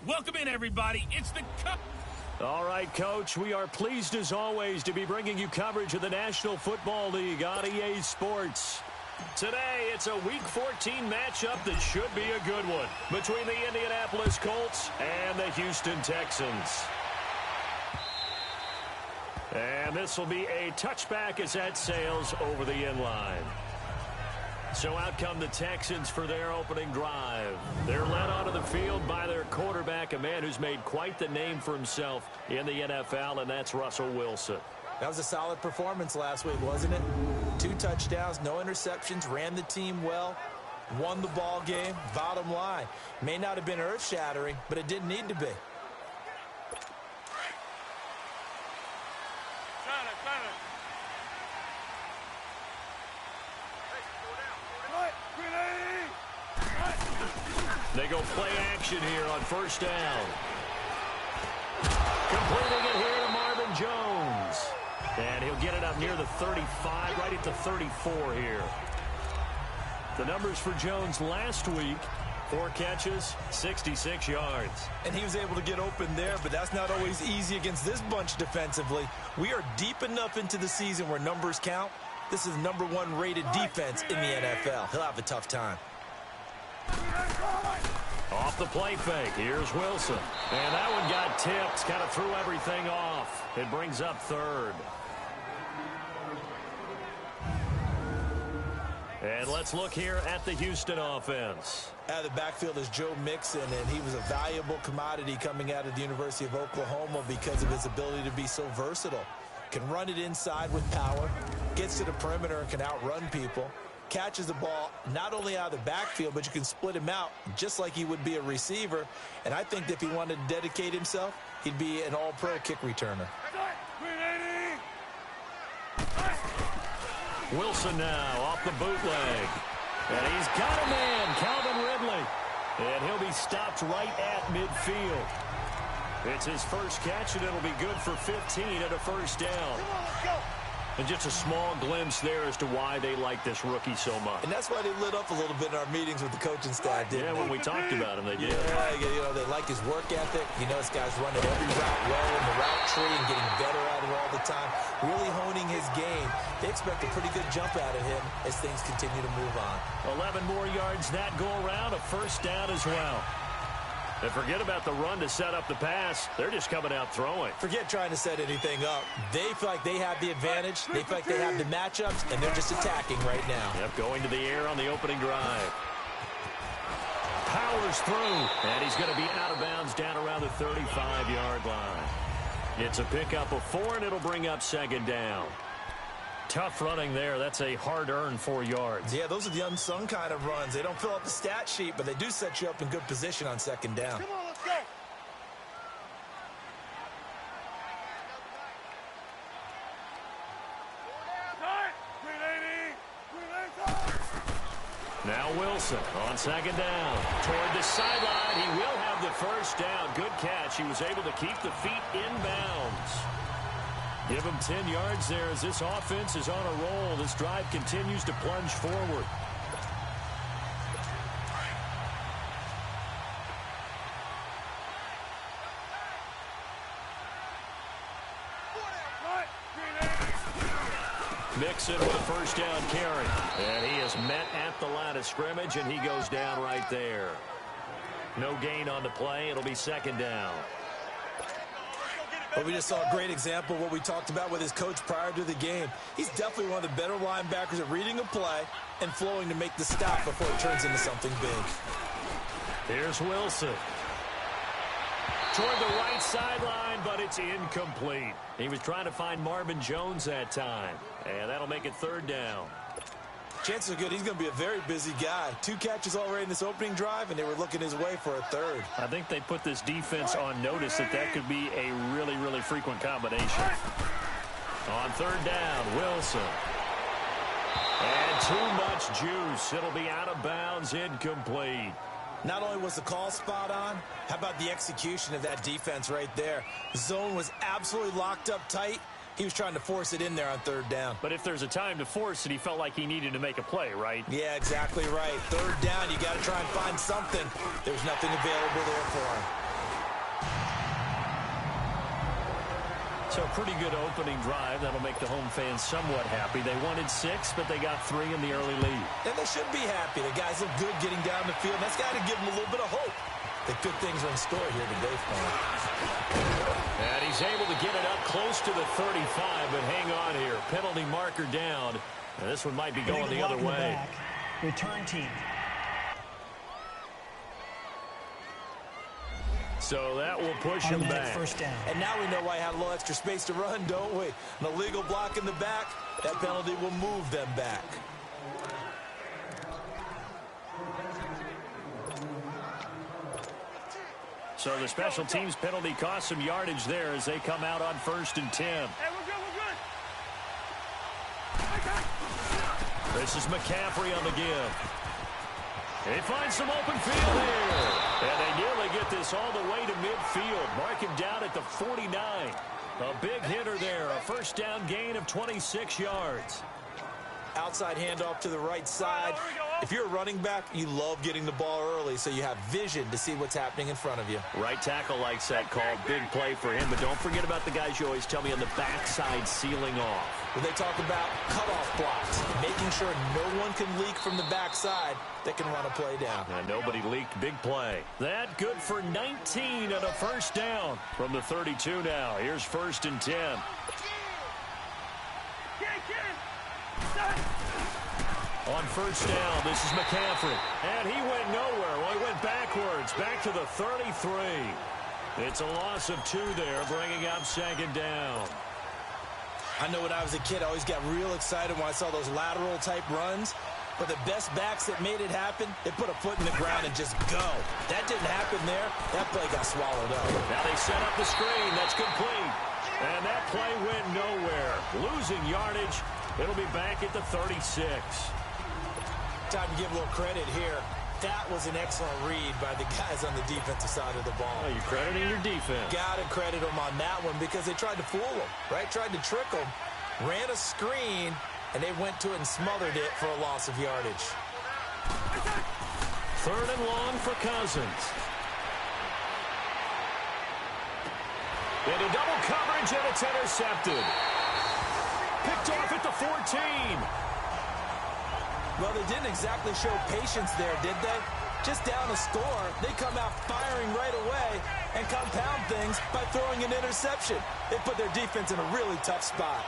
Welcome in, everybody. It's the All right, Coach, we are pleased as always to be bringing you coverage of the National Football League on EA Sports. Today, it's a Week 14 matchup that should be a good one between the Indianapolis Colts and the Houston Texans. And this will be a touchback as that sails over the inline. So out come the Texans for their opening drive. They're led onto the field by their quarterback, a man who's made quite the name for himself in the NFL, and that's Russell Wilson. That was a solid performance last week, wasn't it? 2 touchdowns, no interceptions, ran the team well, won the ball game. Bottom line, may not have been earth-shattering, but it didn't need to be. They go play action here on first down. Completing it here to Marvin Jones. And he'll get it up near the 35, right at the 34 here. The numbers for Jones last week, 4 catches, 66 yards. And he was able to get open there, but that's not always easy against this bunch defensively. We are deep enough into the season where numbers count. This is #1 rated defense in the NFL. He'll have a tough time. Off the play fake, here's Wilson. And that one got tipped, kind of threw everything off. It brings up third. And let's look here at the Houston offense. Out of the backfield is Joe Mixon, and he was a valuable commodity coming out of the University of Oklahoma because of his ability to be so versatile. Can run it inside with power, gets to the perimeter and can outrun people. Catches the ball not only out of the backfield, but you can split him out just like he would be a receiver. And I think that if he wanted to dedicate himself, he'd be an all-pro kick returner. Wilson now off the bootleg. And he's got a man, Calvin Ridley. And he'll be stopped right at midfield. It's his first catch, and it'll be good for 15 at a first down. Come on, let's go. And just a small glimpse there as to why they like this rookie so much. And that's why they lit up a little bit in our meetings with the coaching staff, didn't they? Yeah, when we talked about him, they did. Yeah, you know, they like his work ethic. You know, this guy's running every route well in the route tree and getting better at it all the time, really honing his game. They expect a pretty good jump out of him as things continue to move on. 11 more yards that go around, a first down as well. And forget about the run to set up the pass. They're just coming out throwing. Forget trying to set anything up. They feel like they have the advantage. They feel like they have the matchups, and they're just attacking right now. Yep, going to the air on the opening drive. Powers through, and he's going to be out of bounds down around the 35-yard line. It's a pickup of 4, and it'll bring up second down. Tough running there. That's a hard-earned 4 yards. Yeah, those are the unsung kind of runs. They don't fill out the stat sheet, but they do set you up in good position on second down. Come on, let's go. Now Wilson on second down. Toward the sideline. He will have the first down. Good catch. He was able to keep the feet inbounds. Give him 10 yards there as this offense is on a roll. This drive continues to plunge forward. Mixon with a first down carry. And he is met at the line of scrimmage, and he goes down right there. No gain on the play. It'll be second down. But we just saw a great example of what we talked about with his coach prior to the game. He's definitely one of the better linebackers at reading a play and flowing to make the stop before it turns into something big. Here's Wilson. Toward the right sideline, but it's incomplete. He was trying to find Marvin Jones that time. And that'll make it third down. Chances are good he's going to be a very busy guy. 2 catches already in this opening drive, and they were looking his way for a third. I think they put this defense on notice that could be a really, really frequent combination. On third down, Wilson. And too much juice. It'll be out of bounds, incomplete. Not only was the call spot on, how about the execution of that defense right there? The zone was absolutely locked up tight. He was trying to force it in there on third down. But if there's a time to force it, he felt like he needed to make a play, right? Yeah, exactly right. Third down, you got to try and find something. There's nothing available there for him. So a pretty good opening drive. That'll make the home fans somewhat happy. They wanted 6, but they got 3 in the early lead. And they should be happy. The guys look good getting down the field. That's got to give them a little bit of hope that good things are in store here today for them. And he's able to get it up close to the 35, but hang on here. Penalty marker down. And this one might be going the other way. Return team. So that will push him back. First down. And now we know why he had a little extra space to run, don't we? An illegal block in the back, that penalty will move them back. So the special teams penalty cost some yardage there as they come out on 1st and 10. Hey, we're good. This is McCaffrey on the give. He finds some open field here. And they nearly get this all the way to midfield. Mark him down at the 49. A big hitter there. A first down gain of 26 yards. Outside handoff to the right side. If you're a running back, you love getting the ball early so you have vision to see what's happening in front of you. Right tackle likes that call. Big play for him. But don't forget about the guys you always tell me on the backside sealing off. When they talk about cutoff blocks, making sure no one can leak from the backside that can run a play down. And nobody leaked. Big play. That good for 19 and a first down from the 32 now. Here's 1st and 10. On first down, this is McCaffrey. And he went nowhere. Well, he went backwards, back to the 33. It's a loss of 2 there, bringing up 2nd down. I know when I was a kid, I always got real excited when I saw those lateral-type runs. But the best backs that made it happen, they put a foot in the ground and just go. That didn't happen there. That play got swallowed up. Now they set up the screen. That's complete. And that play went nowhere. Losing yardage. It'll be back at the 36. Time to give a little credit here. That was an excellent read by the guys on the defensive side of the ball. Oh, you're crediting your defense. Got to credit them on that one because they tried to fool them, right? Tried to trick them. Ran a screen, and they went to it and smothered it for a loss of yardage. 3rd and long for Cousins. Into double coverage, and it's intercepted. Picked off at the 14. Well, they didn't exactly show patience there, did they? Just down a score, they come out firing right away and compound things by throwing an interception. They put their defense in a really tough spot.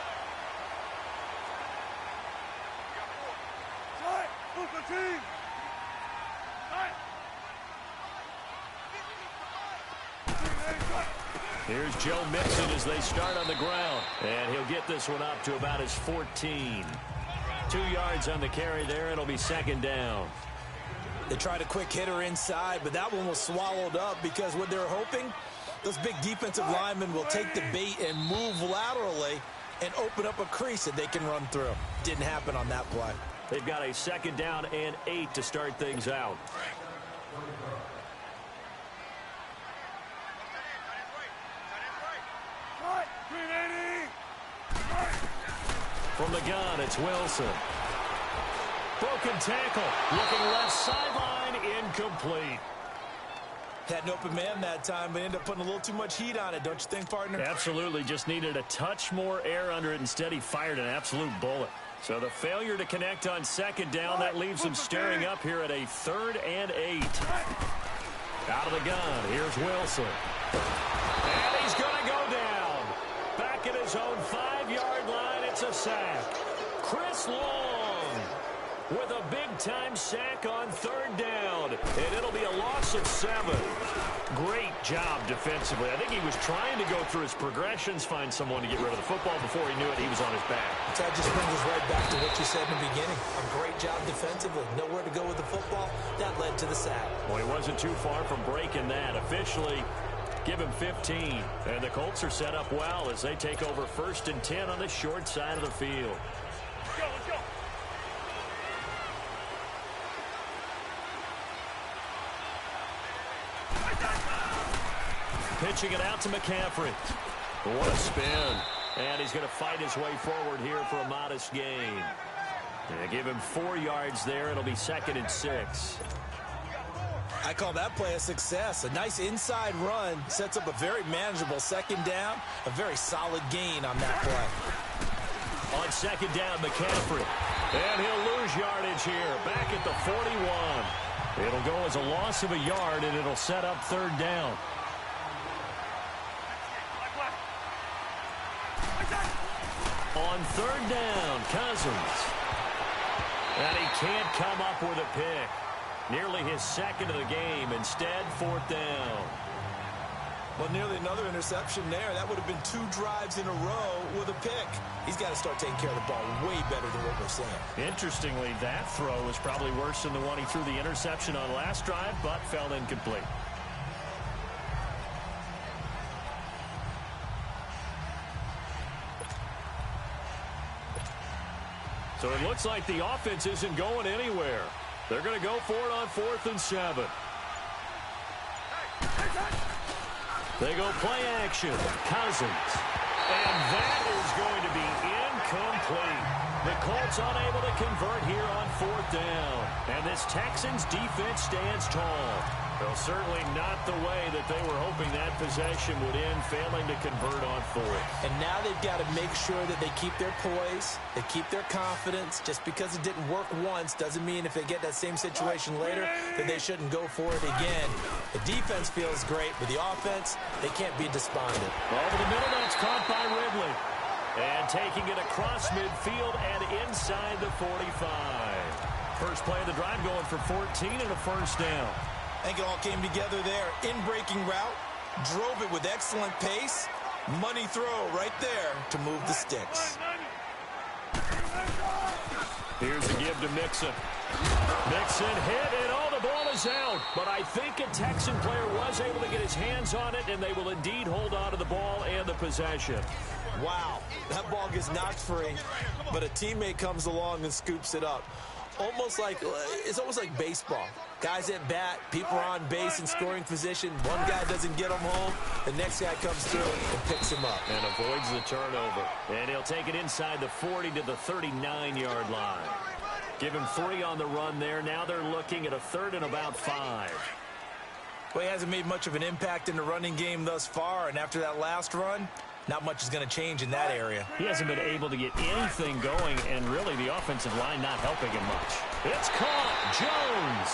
Here's Joe Mixon as they start on the ground. And he'll get this one up to about his 14. 2 yards on the carry there. It'll be 2nd down. They tried a quick hitter inside, but that one was swallowed up because what they're hoping, those big defensive linemen will take the bait and move laterally and open up a crease that they can run through. Didn't happen on that play. They've got a 2nd down and 8 to start things out. From the gun, it's Wilson. Broken tackle. Looking left sideline, incomplete. Had an open man that time, but ended up putting a little too much heat on it, don't you think, partner? Absolutely. Just needed a touch more air under it. Instead, he fired an absolute bullet. So the failure to connect on 2nd down, that leaves him staring up here at a 3rd and 8. Out of the gun, here's Wilson. And he's going to go down. Back at his own 5-yard line, it's a sack. Chris Long with a big-time sack on 3rd down. And it'll be a loss of 7. Great job defensively. I think he was trying to go through his progressions, find someone to get rid of the football. Before he knew it, he was on his back. So that just brings us right back to what you said in the beginning. A great job defensively. Nowhere to go with the football. That led to the sack. Well, he wasn't too far from breaking that. Officially, give him 15. And the Colts are set up well as they take over 1st and 10 on the short side of the field. Let's go. Pitching it out to McCaffrey. What a spin. And he's going to fight his way forward here for a modest gain. They give him 4 yards there. It'll be 2nd and 6. I call that play a success. A nice inside run sets up a very manageable second down, a very solid gain on that play. On second down, McCaffrey. And he'll lose yardage here, back at the 41. It'll go as a loss of a yard, and it'll set up third down. On third down, Cousins. And he can't come up with a pick. Nearly his second of the game. Instead, fourth down. Well, nearly another interception there. That would have been 2 drives in a row with a pick. He's got to start taking care of the ball way better than what we're seeing. Interestingly, that throw was probably worse than the one he threw the interception on last drive, but fell incomplete. So it looks like the offense isn't going anywhere. They're going to go for it on 4th and 7. They go play action. Cousins. And that is going to be incomplete. The Colts unable to convert here on 4th down. And this Texans defense stands tall. Well, certainly not the way that they were hoping that possession would end, failing to convert on 4th. And now they've got to make sure that they keep their poise, they keep their confidence. Just because it didn't work once doesn't mean if they get that same situation later that they shouldn't go for it again. The defense feels great, but the offense, they can't be despondent. Over the middle, that's caught by Ridley. And taking it across midfield and inside the 45. First play of the drive going for 14 and a first down. I think it all came together there. In-breaking route, drove it with excellent pace. Money throw right there to move the sticks. Here's a give to Mixon. Mixon hit, and oh, the ball is out. But I think a Texan player was able to get his hands on it, and they will indeed hold on to the ball and the possession. Wow, that ball gets knocked free, but a teammate comes along and scoops it up. It's almost like baseball. Guys at bat, people are on base in scoring position. One guy doesn't get him home. The next guy comes through and picks him up. And avoids the turnover. And he'll take it inside the 40 to the 39-yard line. Give him 3 on the run there. Now they're looking at a 3rd and about 5. Well, he hasn't made much of an impact in the running game thus far. And after that last run, not much is going to change in that area. He hasn't been able to get anything going, and really the offensive line not helping him much. It's caught. Jones.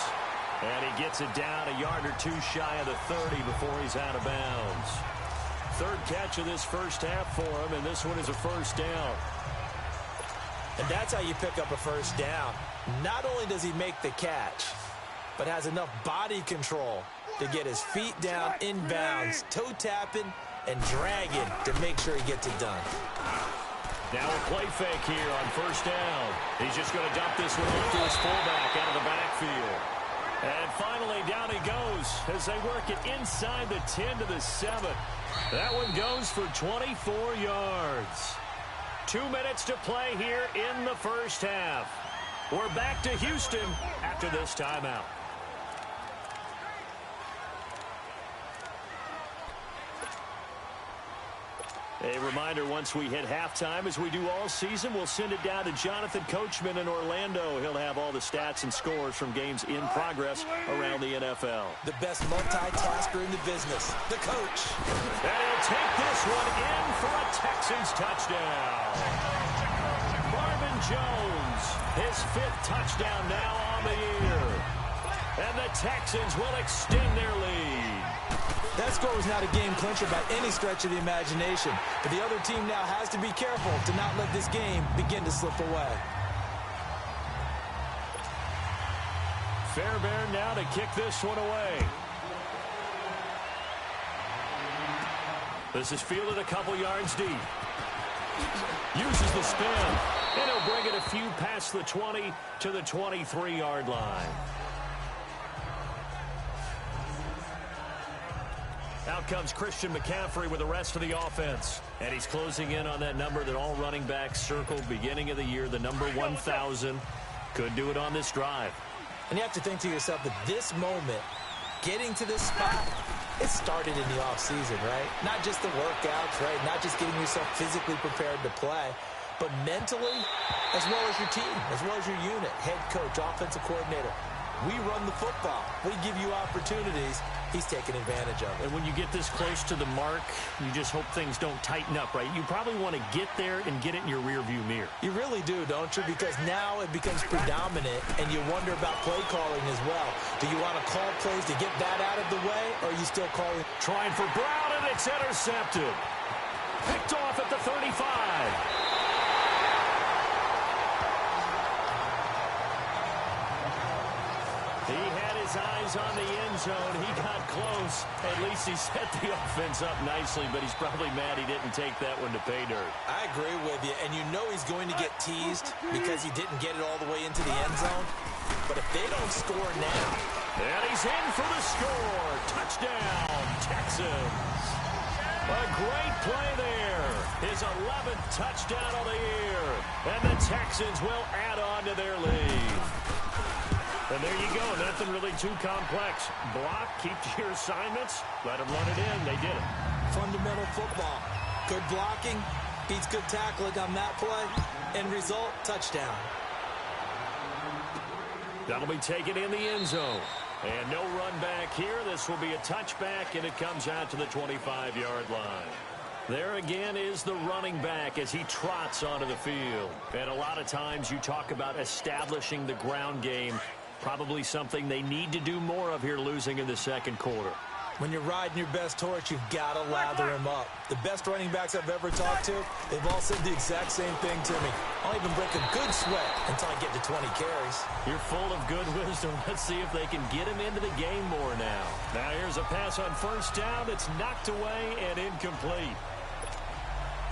And he gets it down a yard or 2 shy of the 30 before he's out of bounds. 3rd catch of this first half for him, and this one is a first down. And that's how you pick up a first down. Not only does he make the catch, but has enough body control to get his feet down inbounds, toe tapping, and dragging to make sure he gets it done. Now a play fake here on first down. He's just going to dump this one off to his fullback out of the backfield. And finally, down he goes as they work it inside the 10 to the 7. That one goes for 24 yards. 2 minutes to play here in the first half. We're back to Houston after this timeout. A reminder, once we hit halftime, as we do all season, we'll send it down to Jonathan Coachman in Orlando. He'll have all the stats and scores from games in progress around the NFL. The best multitasker in the business, the coach. And he'll take this one in for a Texans touchdown. Marvin Jones, his 5th touchdown now on the year. And the Texans will extend their lead. That score was not a game clincher by any stretch of the imagination, but the other team now has to be careful to not let this game begin to slip away. Fairbairn now to kick this one away. This is fielded a couple yards deep. Uses the spin, and he'll bring it a few past the 20 to the 23-yard line. Out comes Christian McCaffrey with the rest of the offense. And he's closing in on that number that all running backs circled beginning of the year, the number 1,000. Could do it on this drive. And you have to think to yourself that this moment, getting to this spot, it started in the offseason, right? Not just the workouts, right? Not just getting yourself physically prepared to play, but mentally, as well as your team, as well as your unit, head coach, offensive coordinator. We run the football. We give you opportunities. He's taking advantage of it. And when you get this close to the mark, you just hope things don't tighten up, right? You probably want to get there and get it in your rearview mirror. You really do, don't you? Because now it becomes predominant, and you wonder about play calling as well. Do you want to call plays to get that out of the way, or are you still calling? Trying for Brown, and it's intercepted. Picked off at the 35. He had his eyes on the end zone. He got close. At least he set the offense up nicely, but he's probably mad he didn't take that one to pay dirt. I agree with you, and you know he's going to get teased because he didn't get it all the way into the end zone. But if they don't score now. And he's in for the score. Touchdown, Texans. A great play there. His 11th touchdown of the year. And the Texans will add on to their lead. And there you go. Nothing really too complex. Block, keep to your assignments, let them run it in. They did it. Fundamental football. Good blocking, beats good tackling on that play. End result, touchdown. That'll be taken in the end zone. And no run back here. This will be a touchback, and it comes out to the 25-yard line. There again is the running back as he trots onto the field. And a lot of times you talk about establishing the ground game. Probably something they need to do more of here, losing in the second quarter. When you're riding your best horse, you've got to lather him up. The best running backs I've ever talked to, they've all said the exact same thing to me. I'll even break a good sweat until I get to 20 carries. You're full of good wisdom. Let's see if they can get him into the game more now. Now here's a pass on first down. It's knocked away and incomplete.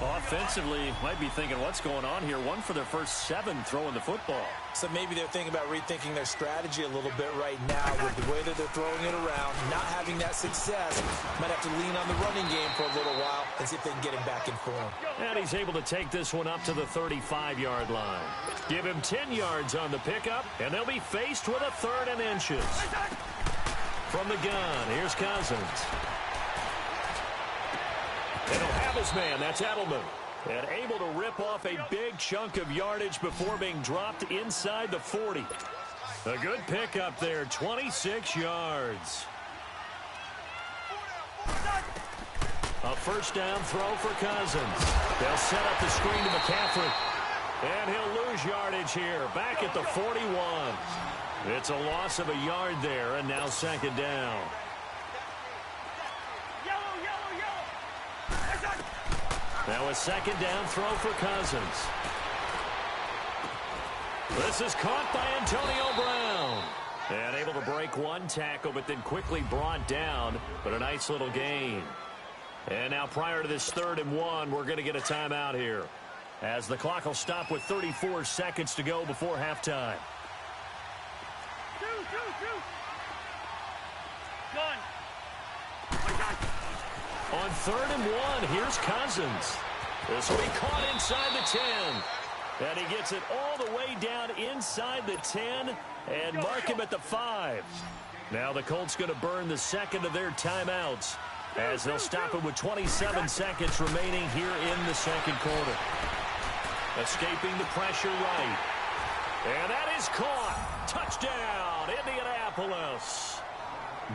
Offensively, might be thinking, what's going on here? One for their first 7 throwing the football. So maybe they're thinking about rethinking their strategy a little bit right now with the way that they're throwing it around, not having that success. Might have to lean on the running game for a little while and see if they can get him back in form. And he's able to take this one up to the 35-yard line. Give him 10 yards on the pickup, and they'll be faced with a 3rd and inches. From the gun, here's Cousins. They don't have his man. That's Edelman. And able to rip off a big chunk of yardage before being dropped inside the 40. A good pickup there, 26 yards. A first down throw for Cousins. They'll set up the screen to McCaffrey. And he'll lose yardage here, back at the 41. It's a loss of a yard there, and now second down. Now a second down throw for Cousins. This is caught by Antonio Brown. And able to break one tackle, but then quickly brought down. But a nice little gain. And now prior to this 3rd and 1, we're going to get a timeout here, as the clock will stop with 34 seconds to go before halftime. Gun. On 3rd and 1, here's Cousins. This will be caught inside the 10. And he gets it all the way down inside the 10 and mark him at the 5. Now the Colts going to burn the second of their timeouts, as they'll stop it with 27 seconds remaining here in the second quarter. Escaping the pressure right. And that is caught. Touchdown, Indianapolis.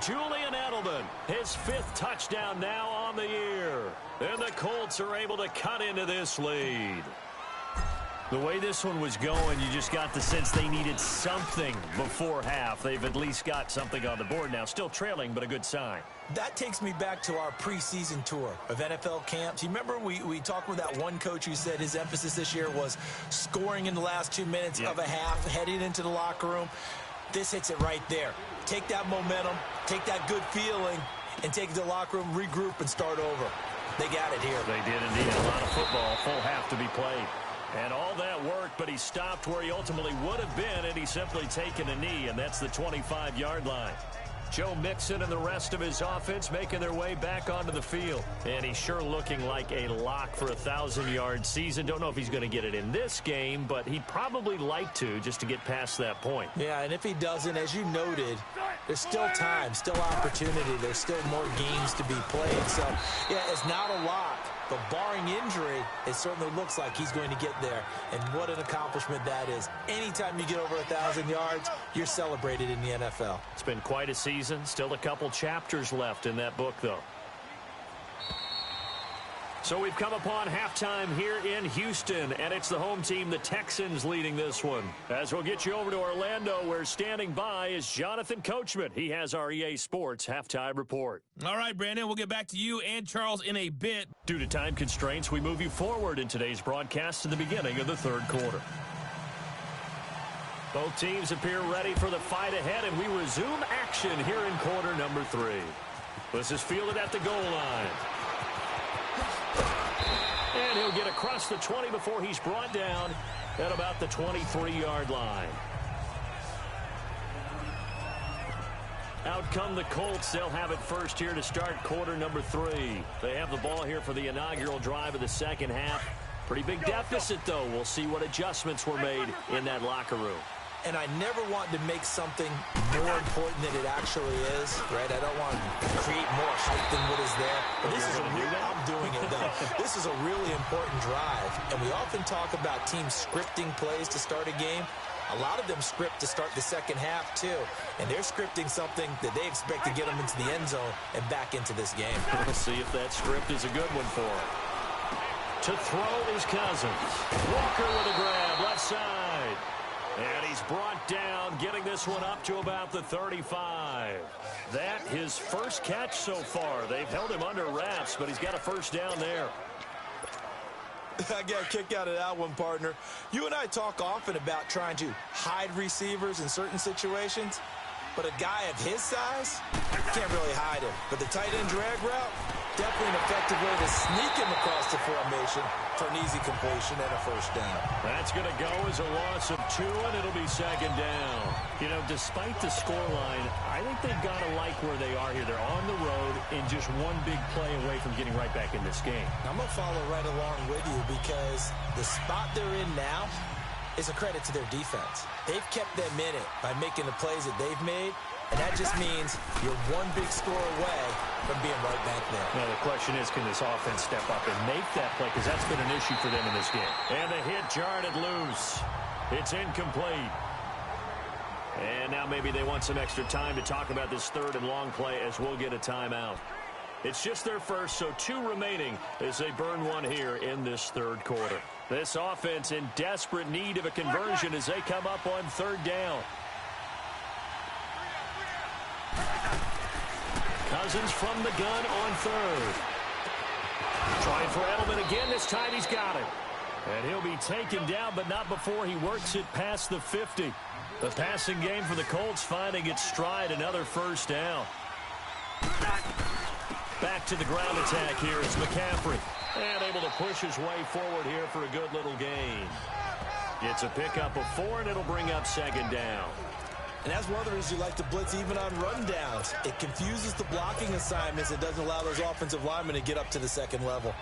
Julian Edelman, his 5th touchdown now on the year. And the Colts are able to cut into this lead. The way this one was going, you just got the sense they needed something before half. They've at least got something on the board now. Still trailing, but a good sign. That takes me back to our preseason tour of NFL camps. You remember we talked with that one coach who said his emphasis this year was scoring in the last 2 minutes of a half, heading into the locker room. This hits it right there. Take that momentum, take that good feeling, and take it to the locker room, regroup, and start over. They got it here. They did indeed. A lot of football, full half to be played. And all that worked, but he stopped where he ultimately would have been, and he's simply taken a knee, and that's the 25-yard line. Joe Mixon and the rest of his offense making their way back onto the field. And he's sure looking like a lock for a 1,000-yard season. Don't know if he's going to get it in this game, but he'd probably like to just to get past that point. Yeah, and if he doesn't, as you noted, there's still time, still opportunity. There's still more games to be played. So, yeah, it's not a lock. But barring injury, it certainly looks like he's going to get there. And what an accomplishment that is. Anytime you get over 1,000 yards, you're celebrated in the NFL. It's been quite a season. Still a couple chapters left in that book, though. So we've come upon halftime here in Houston, and it's the home team, the Texans, leading this one. As we'll get you over to Orlando, where standing by is Jonathan Coachman. He has our EA Sports halftime report. All right, Brandon, we'll get back to you and Charles in a bit. Due to time constraints, we move you forward in today's broadcast to the beginning of the third quarter. Both teams appear ready for the fight ahead, and we resume action here in quarter number 3. This is fielded at the goal line. And he'll get across the 20 before he's brought down at about the 23-yard line. Out come the Colts. They'll have it first here to start quarter number 3. They have the ball here for the inaugural drive of the second half. Pretty big deficit, though. We'll see what adjustments were made in that locker room. And I never want to make something more important than it actually is, right? I don't want to create more hype than what is there. But this is I'm doing it, though. This is a really important drive. And we often talk about teams scripting plays to start a game. A lot of them script to start the second half, too. And they're scripting something that they expect to get them into the end zone and back into this game. We'll see if that script is a good one for them. To throw is Cousins. Walker with a grab, left side. And he's brought down, getting this one up to about the 35. That his first catch so far. They've held him under wraps, but he's got a first down there. I got a kick out of that one, partner. You and I talk often about trying to hide receivers in certain situations, but a guy of his size, you can't really hide him. But the tight end drag route, definitely an effective way to sneak him across the formation for an easy completion and a first down. That's going to go as a loss of 2, and it'll be second down. You know, despite the scoreline, I think they've got to like where they are here. They're on the road and just one big play away from getting right back in this game. I'm going to follow right along with you because the spot they're in now is a credit to their defense. They've kept them in it by making the plays that they've made, and that just means you're one big score away from being right back there. Now, the question is, can this offense step up and make that play? Because that's been an issue for them in this game. And the hit jarred it loose. It's incomplete. And now maybe they want some extra time to talk about this third and long play as we'll get a timeout. It's just their first, so 2 remaining as they burn one here in this third quarter. This offense in desperate need of a conversion as they come up on third down. Cousins from the gun on third. Trying for Edelman again. This time he's got it. And he'll be taken down, but not before he works it past the 50. The passing game for the Colts finding its stride. Another first down. Back to the ground attack here is McCaffrey. And able to push his way forward here for a good little gain. Gets a pickup of 4, and it'll bring up second down. And that's one of the reasons you like to blitz even on rundowns. It confuses the blocking assignments. It doesn't allow those offensive linemen to get up to the second level.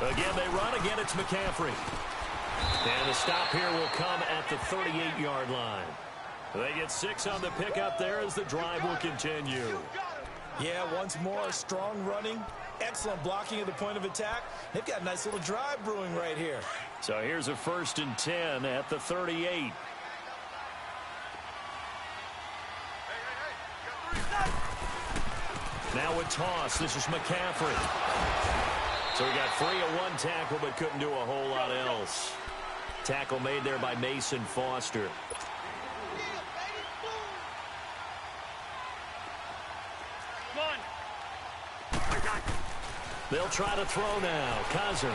Again, they run. Again, it's McCaffrey. And the stop here will come at the 38-yard line. They get 6 on the pickup there as the drive will continue. Yeah, once more, strong running, excellent blocking at the point of attack. They've got a nice little drive brewing right here. So here's a 1st and 10 at the 38. Now a toss. This is McCaffrey. So he got free of one tackle but couldn't do a whole lot else. Tackle made there by Mason Foster. They'll try to throw now. Cousins.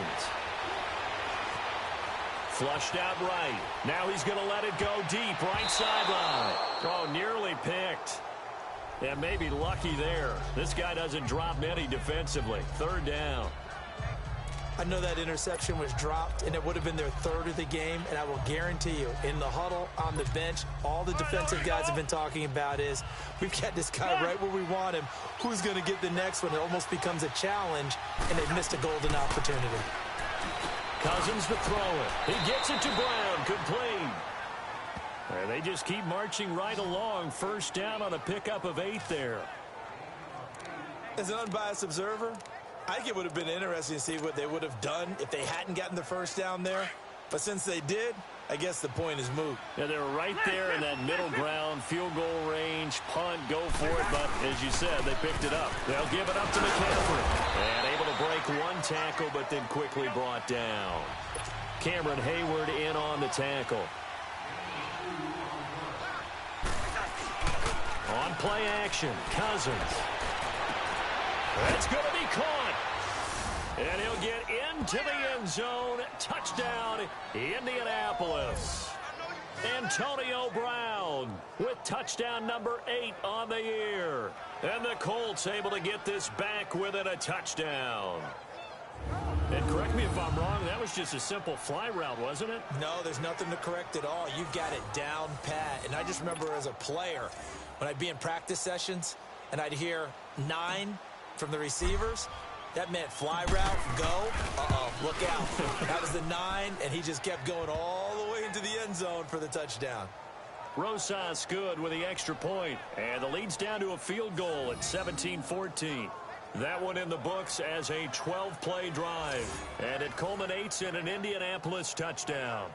Flushed out right. Now he's going to let it go deep. Right sideline. Oh, nearly picked. And maybe lucky there. This guy doesn't drop many defensively. Third down. I know that interception was dropped, and it would have been their third of the game, and I will guarantee you, in the huddle, on the bench, all the defensive guys have been talking about is, we've got this guy right where we want him. Who's going to get the next one? It almost becomes a challenge, and they've missed a golden opportunity. Cousins to throw it. He gets it to Brown. Complete. And they just keep marching right along. First down on a pickup of 8 there. As an unbiased observer, I think it would have been interesting to see what they would have done if they hadn't gotten the first down there. But since they did, I guess the point is moot. Yeah, they were right there in that middle ground, field goal range, punt, go for it. But as you said, they picked it up. They'll give it up to McCaffrey. And able to break one tackle, but then quickly brought down. Cameron Hayward in on the tackle. On play action, Cousins. That's going to be caught. And he'll get into the end zone. Touchdown, Indianapolis. Antonio Brown with touchdown number 8 on the year. And the Colts able to get this back within a touchdown. And correct me if I'm wrong, that was just a simple fly route, wasn't it? No, there's nothing to correct at all. You got it down pat. And I just remember as a player, when I'd be in practice sessions and I'd hear 9 from the receivers, that meant fly route, go. Uh-oh, look out. That was the 9, and he just kept going all the way into the end zone for the touchdown. Rosas good with the extra point, and the lead's down to a field goal at 17-14. That one in the books as a 12-play drive, and it culminates in an Indianapolis touchdown.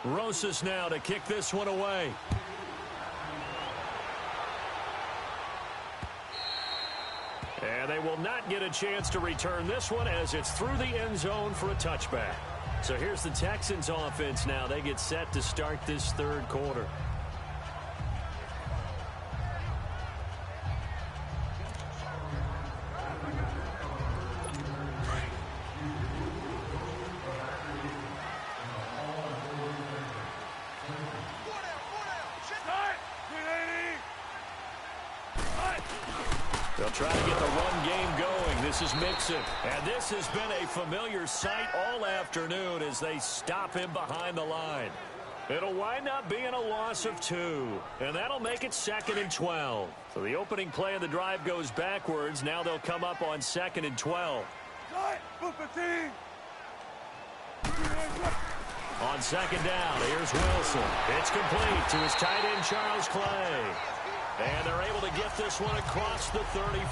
Rosas now to kick this one away. And they will not get a chance to return this one as it's through the end zone for a touchback. So here's the Texans offense now. They get set to start this third quarter. They'll try to get the run game going. This is Mixon. And this has been a familiar sight all afternoon as they stop him behind the line. It'll wind up being a loss of 2. And that'll make it 2nd and 12. So the opening play of the drive goes backwards. Now they'll come up on 2nd and 12. On 2nd down, here's Wilson. It's complete to his tight end, Charles Clay. And they're able to get this one across the 35.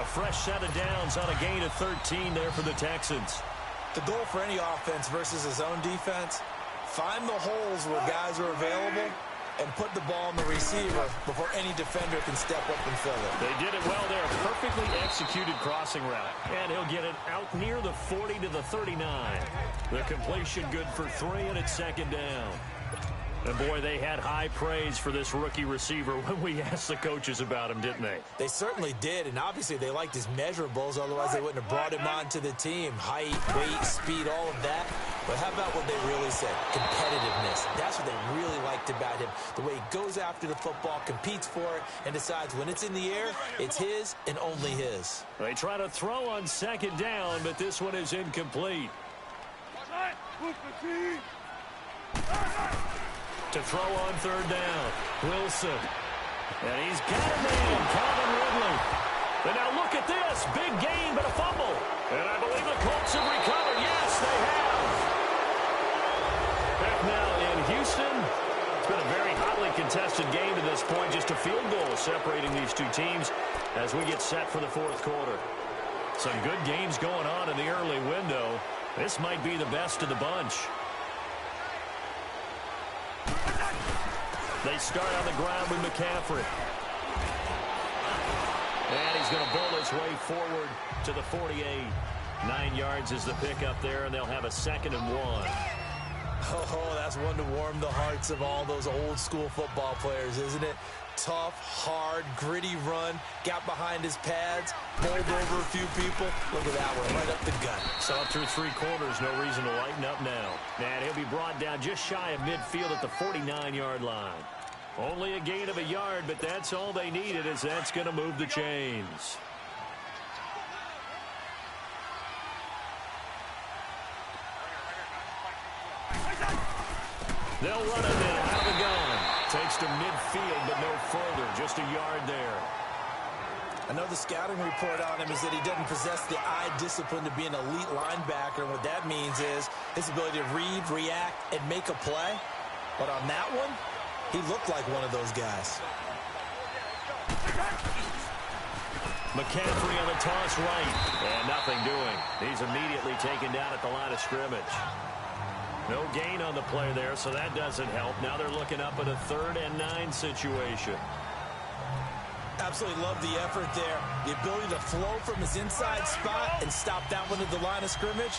A fresh set of downs on a gain of 13 there for the Texans. The goal for any offense versus his own defense, find the holes where guys are available and put the ball in the receiver before any defender can step up and fill it. They did it well there. Perfectly executed crossing route. And he'll get it out near the 40 to the 39. The completion good for 3, and it's 2nd down. And, boy, they had high praise for this rookie receiver when we asked the coaches about him, didn't they? They certainly did, and obviously they liked his measurables. Otherwise, they wouldn't have brought him onto the team. Height, weight, speed, all of that. But how about what they really said? Competitiveness. That's what they really liked about him. The way he goes after the football, competes for it, and decides when it's in the air, it's his and only his. They try to throw on 2nd down, but this one is incomplete. To throw on 3rd down, Wilson. And he's got a man, Calvin Ridley. And now look at this, big gain, but a fumble. And I believe the Colts have recovered. Yes, they have. Back now in Houston. It's been a very hotly contested game to this point. Just a field goal separating these two teams as we get set for the 4th quarter. Some good games going on in the early window. This might be the best of the bunch. They start on the ground with McCaffrey. And he's going to bowl his way forward to the 48. 9 yards is the pickup there, and they'll have a 2nd and 1. Oh, that's one to warm the hearts of all those old school football players, isn't it? Tough, hard, gritty run, got behind his pads, bowled over a few people. Look at that one, right up the gut. So up through 3 quarters, no reason to lighten up now. And he'll be brought down just shy of midfield at the 49-yard line. Only a gain of a yard, but that's all they needed, as that's going to move the chains. They'll run it now out of the gun. Takes to midfield, but no further. Just a yard there. I know the scouting report on him is that he doesn't possess the eye discipline to be an elite linebacker. And what that means is his ability to read, react, and make a play. But on that one, he looked like one of those guys. McCaffrey on the toss right. And nothing doing. He's immediately taken down at the line of scrimmage. No gain on the play there, so that doesn't help. Now they're looking up at a 3rd and 9 situation. Absolutely love the effort there. The ability to flow from his inside spot and stop that one at the line of scrimmage.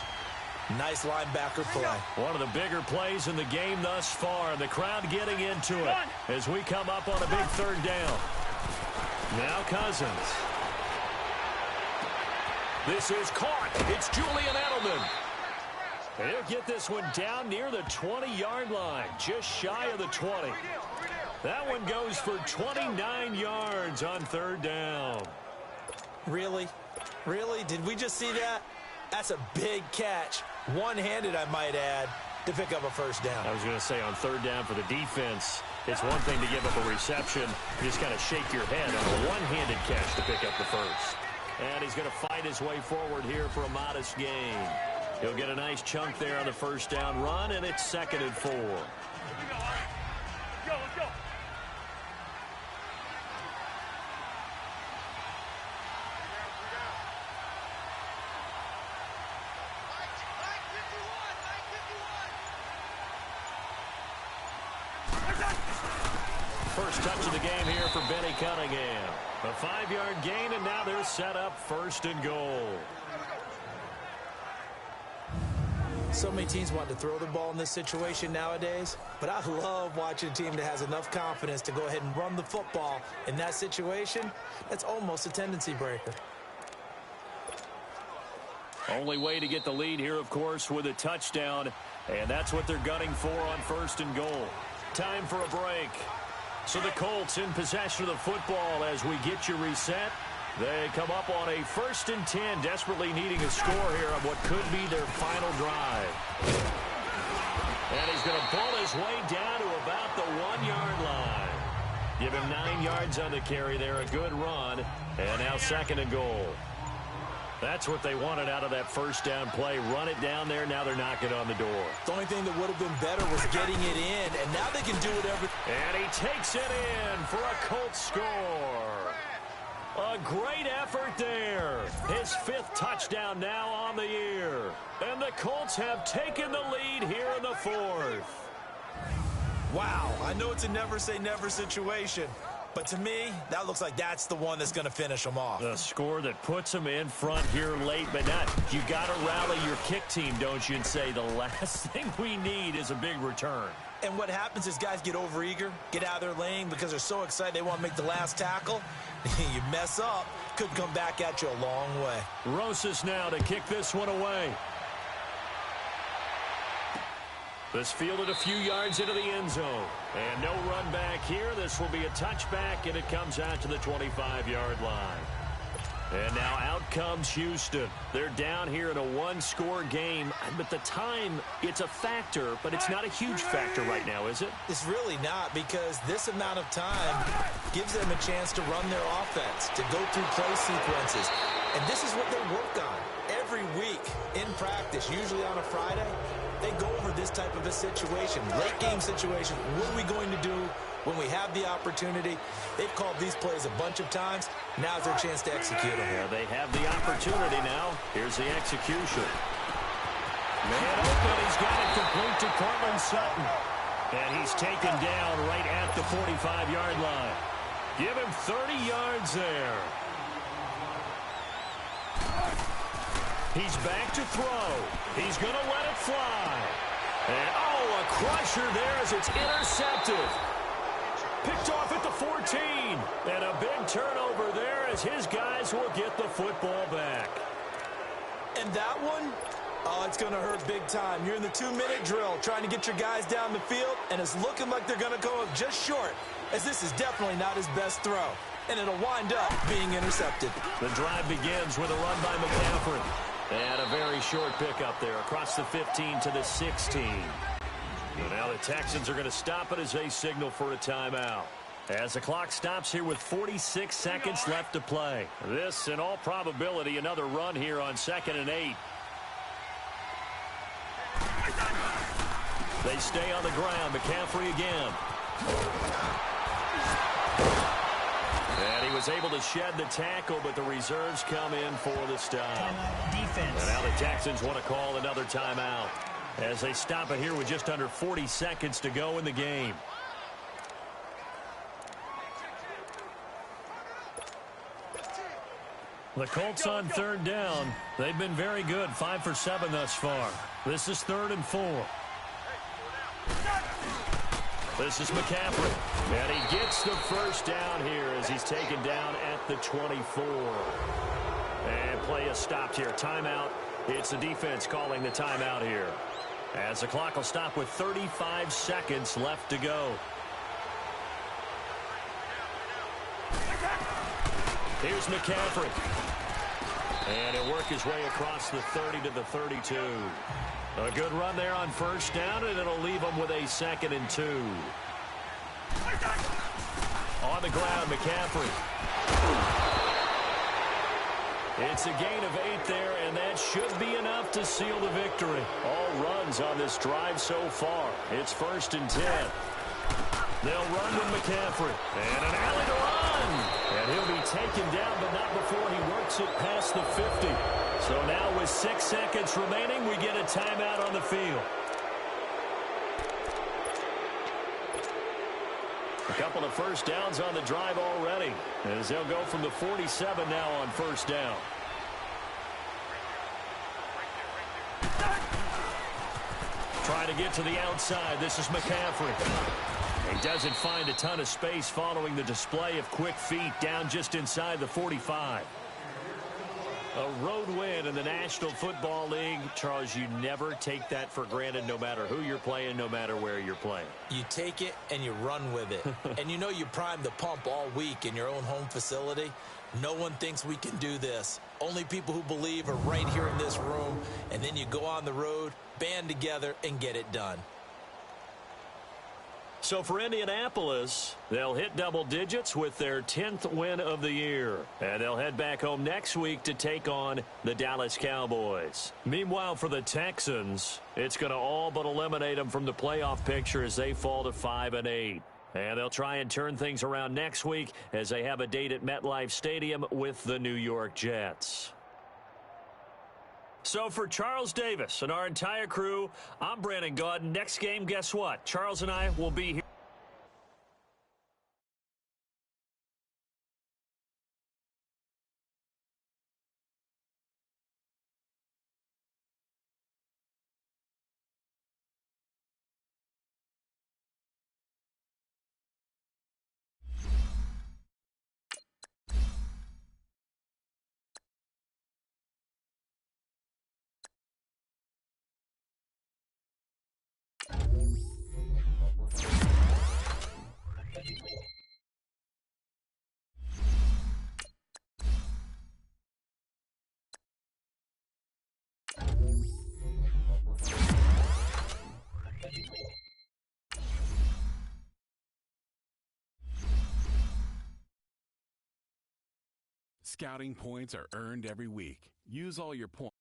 Nice linebacker play. One of the bigger plays in the game thus far. The crowd getting into it as we come up on a big 3rd down. Now Cousins. This is caught. It's Julian Edelman. He'll get this one down near the 20-yard line, just shy of the 20. That one goes for 29 yards on 3rd down. Really? Really? Did we just see that? That's a big catch. One-handed, I might add, to pick up a 1st down. I was going to say on 3rd down for the defense, it's one thing to give up a reception. You just kind of shake your head on a one-handed catch to pick up the 1st. And he's going to fight his way forward here for a modest gain. He'll get a nice chunk there on the 1st down run, and it's 2nd and 4. Let's go. First touch of the game here for Benny Cunningham. A 5-yard gain, and now they're set up 1st and goal. So many teams want to throw the ball in this situation nowadays, but I love watching a team that has enough confidence to go ahead and run the football. In that situation, that's almost a tendency breaker. Only way to get the lead here, of course, with a touchdown, and that's what they're gunning for on 1st and goal. Time for a break. So the Colts in possession of the football as we get you reset. They come up on a 1st and 10, desperately needing a score here on what could be their final drive. And he's going to pull his way down to about the 1-yard line. Give him 9 yards on the carry there, a good run. And now 2nd and goal. That's what they wanted out of that 1st down play. Run it down there. Now they're knocking on the door. The only thing that would have been better was getting it in, and now they can do whatever. And he takes it in for a Colts score. A great effort there. His 5th touchdown now on the year. And the Colts have taken the lead here in the 4th. Wow, I know it's a never-say-never situation, but to me, that looks like that's the one that's going to finish them off. The score that puts them in front here late, but not. You got to rally your kick team, don't you, and say the last thing we need is a big return. And what happens is guys get overeager, get out of their lane because they're so excited they want to make the last tackle. You mess up, could come back at you a long way. Rosas now to kick this one away. This fielded a few yards into the end zone. And no run back here. This will be a touchback, and it comes out to the 25-yard line. And now out comes Houston. They're down here in a 1-score game. But the time, it's a factor, but it's not a huge factor right now, is it? It's really not, because this amount of time gives them a chance to run their offense, to go through play sequences. And this is what they work on every week in practice, usually on a Friday. They go over this type of a situation, late game situation. What are we going to do when we have the opportunity? They've called these plays a bunch of times. Now's their chance to execute them. Yeah, they have the opportunity now. Here's the execution. Man open, he's got it complete to Cortland Sutton. And he's taken down right at the 45-yard line. Give him 30 yards there. He's back to throw. He's going to let it fly. And, oh, a crusher there as it's intercepted. Picked off at the 14. And a big turnover there as his guys will get the football back. And that one, oh, it's going to hurt big time. You're in the 2-minute drill trying to get your guys down the field, and it's looking like they're going to go up just short, as this is definitely not his best throw. And it'll wind up being intercepted. The drive begins with a run by McCaffrey. And a very short pickup there across the 15 to the 16. And now the Texans are going to stop it as they signal for a timeout. As the clock stops here with 46 seconds left to play. This, in all probability, another run here on 2nd and 8. They stay on the ground. McCaffrey again. And he was able to shed the tackle, but the reserves come in for the stop. Defense. And now the Texans want to call another timeout as they stop it here with just under 40 seconds to go in the game. The Colts on 3rd down. They've been very good, 5 for 7 thus far. This is 3rd and 4. This is McCaffrey. And he gets the first down here as he's taken down at the 24. And play is stopped here. Timeout. It's the defense calling the timeout here. As the clock will stop with 35 seconds left to go. Here's McCaffrey. And he'll work his way across the 30 to the 32. A good run there on 1st down, and it'll leave him with a 2nd and 2. On the ground, McCaffrey. It's a gain of 8 there, and that should be enough to seal the victory. All runs on this drive so far. It's 1st and 10. They'll run with McCaffrey. And an alley to run. And he'll be taken down, but not before he works it past the 50. So now with 6 seconds remaining, we get a timeout on the field. A couple of 1st downs on the drive already, as they'll go from the 47 now on 1st down. Trying to get to the outside. This is McCaffrey. He doesn't find a ton of space following the display of quick feet down just inside the 45. A road win in the National Football League. Charles, you never take that for granted no matter who you're playing, no matter where you're playing. You take it and you run with it. And you know you primed the pump all week in your own home facility. No one thinks we can do this. Only people who believe are right here in this room. And then you go on the road, band together, and get it done. So for Indianapolis, they'll hit double digits with their 10th win of the year. And they'll head back home next week to take on the Dallas Cowboys. Meanwhile, for the Texans, it's going to all but eliminate them from the playoff picture as they fall to 5 and 8. And they'll try and turn things around next week as they have a date at MetLife Stadium with the New York Jets. So for Charles Davis and our entire crew, I'm Brandon Gaudin. Next game, guess what? Charles and I will be here. Scouting points are earned every week. Use all your points.